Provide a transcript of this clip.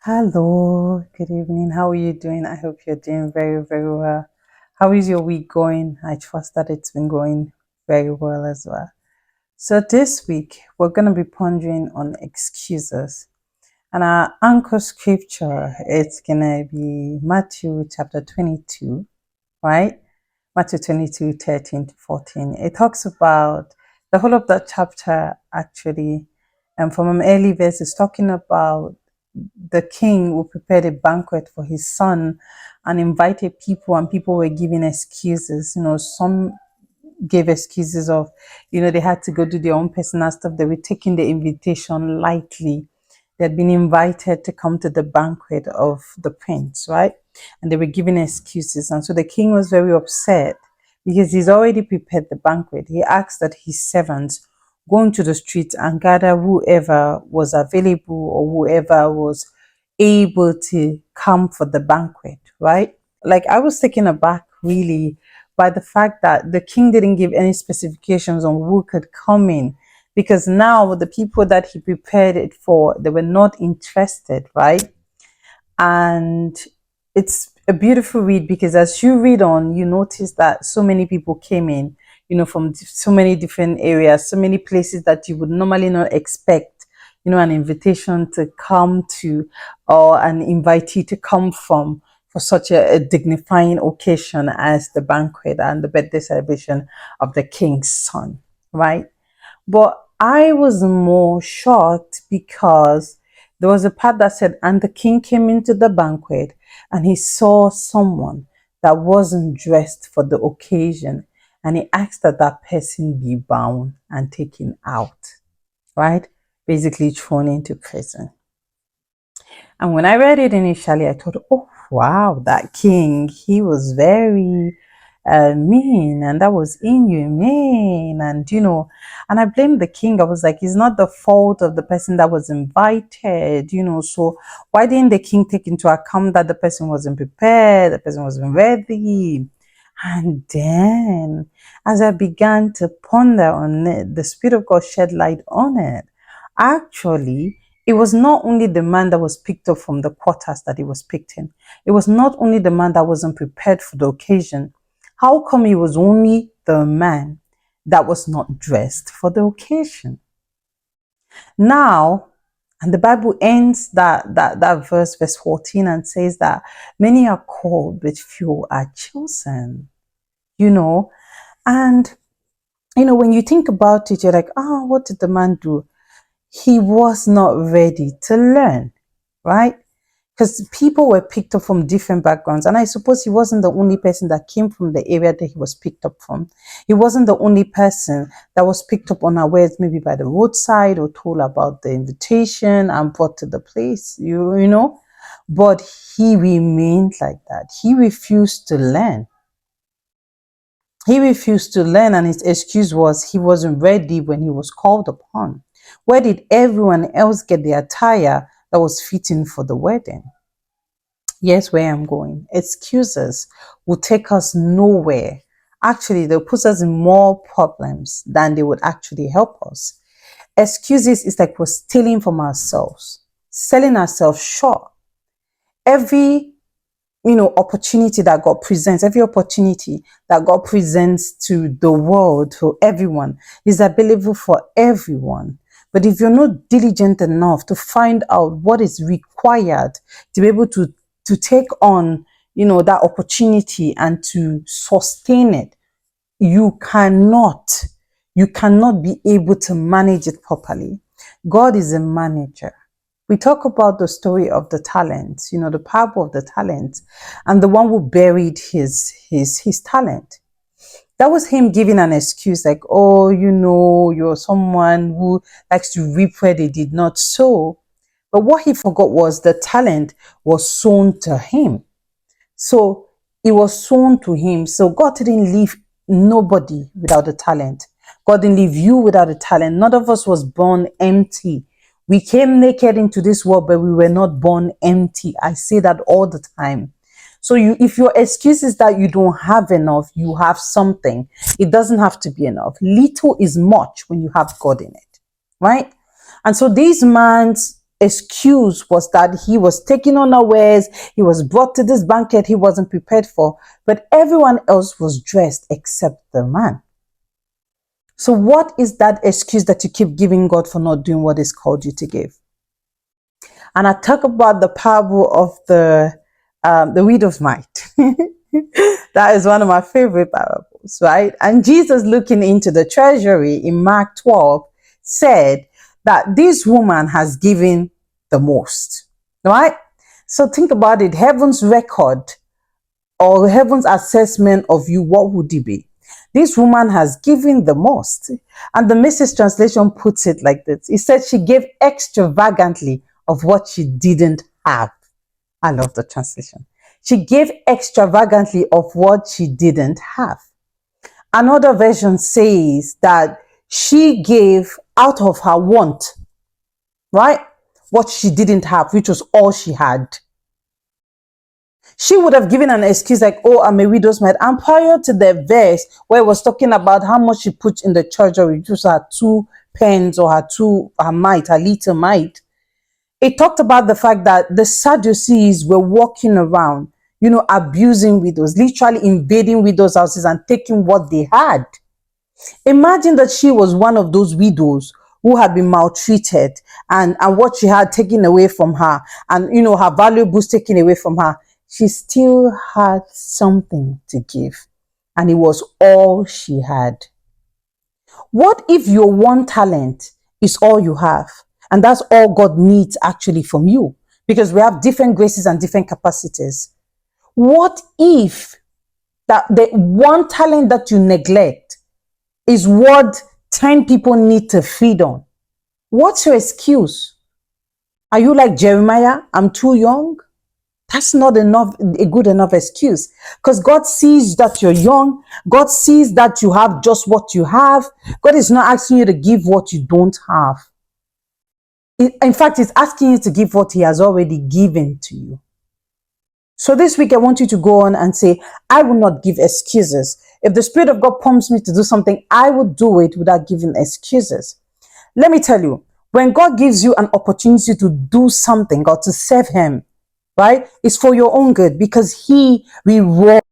Hello, good evening. How are you doing? I hope you're doing very, very well. How is your week going? I trust that it's been going very well as well. So, this week we're going to be pondering on excuses, and our anchor scripture it's going to be Matthew chapter 22, right? Matthew 22, 13 to 14. It talks about the whole of that chapter actually, and from an early verse, is talking about the king who prepared a banquet for his son and invited people, and people were giving excuses. Some gave excuses of, they had to go do their own personal stuff. They were taking the invitation lightly. They had been invited to come to the banquet of the prince, right? And they were giving excuses. And so the king was very upset because he's already prepared the banquet. He asked that his servants go into the streets and gather whoever was available or whoever was able to come for the banquet, right? Like I was taken aback really by the fact that the king didn't give any specifications on who could come in, because now the people that he prepared it for, they were not interested, right? And it's a beautiful read because as you read on, you notice that so many people came in, from so many different areas, so many places that you would normally not expect, an invitation to come to or an invitee to come from for such a dignifying occasion as the banquet and the birthday celebration of the king's son, right? But I was more shocked because there was a part that said, and the king came into the banquet and he saw someone that wasn't dressed for the occasion. And he asked that that person be bound and taken out, right? Basically thrown into prison. And when I read it initially, I thought, oh, wow, that king, he was very mean and that was inhumane. And I blamed the king. I was like, it's not the fault of the person that was invited, so why didn't the king take into account that the person wasn't prepared, the person wasn't ready? And then, as I began to ponder on it, the Spirit of God shed light on it. Actually, it was not only the man that was picked up from the quarters that he was picked in. It was not only the man that wasn't prepared for the occasion. How come it was only the man that was not dressed for the occasion? Now, and the Bible ends that verse 14, and says that many are called, but few are chosen. You know, and when you think about it, you're like, what did the man do? He was not ready to learn, right? Because people were picked up from different backgrounds. And I suppose he wasn't the only person that came from the area that he was picked up from. He wasn't the only person that was picked up unawares, maybe by the roadside or told about the invitation and brought to the place, you know. But he remained like that. He refused to learn. He refused to learn, and his excuse was he wasn't ready when he was called upon. Where did everyone else get the attire that was fitting for the wedding? Yes, where I'm going. Excuses will take us nowhere. Actually, they'll put us in more problems than they would actually help us. Excuses is like we're stealing from ourselves, selling ourselves short. Every opportunity that God presents, every opportunity that God presents to the world, to everyone, is available for everyone. But if you're not diligent enough to find out what is required to be able to take on, that opportunity and to sustain it, you cannot be able to manage it properly. God is a manager. We talk about the story of the talents, the parable of the talents, and the one who buried his talent. That was him giving an excuse like, oh, you're someone who likes to reap where they did not sow. But what he forgot was the talent was sown to him. So it was sown to him. So God didn't leave nobody without a talent. God didn't leave you without a talent. None of us was born empty. We came naked into this world, but we were not born empty. I say that all the time. So if your excuse is that you don't have enough, you have something. It doesn't have to be enough. Little is much when you have God in it, right? And so these man's excuse was that he was taken unawares, he was brought to this banquet he wasn't prepared for, but everyone else was dressed except the man. So what is that excuse that you keep giving God for not doing what he's called you to give? And I talk about the parable of the widow's mite. That is one of my favorite parables, right? And Jesus, looking into the treasury in Mark 12, said that this woman has given the most, right? So think about it. Heaven's record or heaven's assessment of you, what would it be? This woman has given the most. And the Message translation puts it like this. It said she gave extravagantly of what she didn't have. I love the translation. She gave extravagantly of what she didn't have. Another version says that she gave out of her want, right? What she didn't have, which was all she had. She would have given an excuse like, oh, I'm a widow's mite. And prior to the verse where it was talking about how much she put in the treasury, which was her 2 pence or her mite, her little mite, it talked about the fact that the Sadducees were walking around, abusing widows, literally invading widows' houses and taking what they had. Imagine that she was one of those widows who had been maltreated and what she had taken away from her and, her valuables taken away from her. She still had something to give, and it was all she had. What if your one talent is all you have, and that's all God needs actually from you? Because we have different graces and different capacities. What if that the one talent that you neglect is what 10 people need to feed on? What's your excuse? Are you like Jeremiah? I'm too young? That's not a good enough excuse, because God sees that you're young. God sees that you have just what you have. God is not asking you to give what you don't have. In fact, he's asking you to give what he has already given to you. So this week, I want you to go on and say, I will not give excuses. If the Spirit of God prompts me to do something, I will do it without giving excuses. Let me tell you, when God gives you an opportunity to do something or to serve him, right, it's for your own good, because he rewards